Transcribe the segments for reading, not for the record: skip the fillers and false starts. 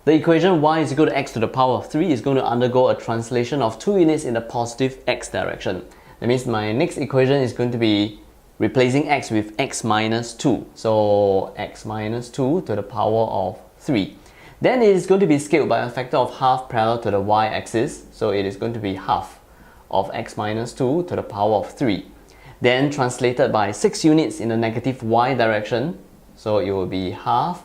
The equation y is equal to x to the power of 3 is going to undergo a translation of 2 units in the positive x direction. That means my next equation is going to be replacing x with x minus 2. So x minus 2 to the power of 3. Then it is going to be scaled by a factor of half parallel to the y-axis. So it is going to be half of x minus 2 to the power of 3. Then translated by 6 units in the negative y direction. So it will be half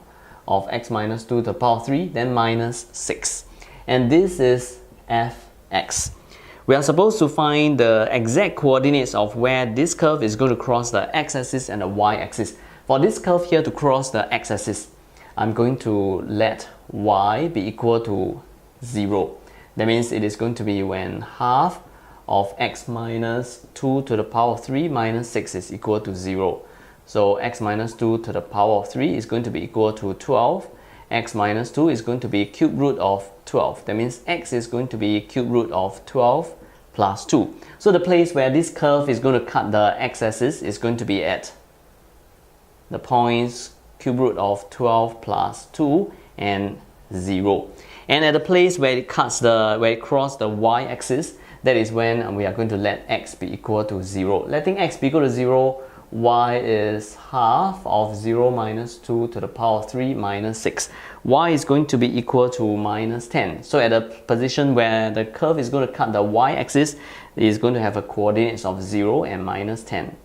of x minus 2 to the power of 3, then minus 6. And this is fx. We are supposed to find the exact coordinates of where this curve is going to cross the x-axis and the y-axis. For this curve here to cross the x-axis, I'm going to let y be equal to 0. That means it is going to be when half of x minus 2 to the power of 3 minus 6 is equal to 0. So x minus 2 to the power of 3 is going to be equal to 12. X minus 2 is going to be cube root of 12. That means x is going to be cube root of 12 plus 2. So the place where this curve is going to cut the x-axis is going to be at the points cube root of 12 plus 2 and 0. And at the place where it crosses the y-axis, that is when we are going to let x be equal to 0. Letting x be equal to 0, y is half of 0 minus 2 to the power of 3 minus 6. Y is going to be equal to minus 10. So at the position where the curve is going to cut the y-axis, it is going to have a coordinates of 0 and minus 10.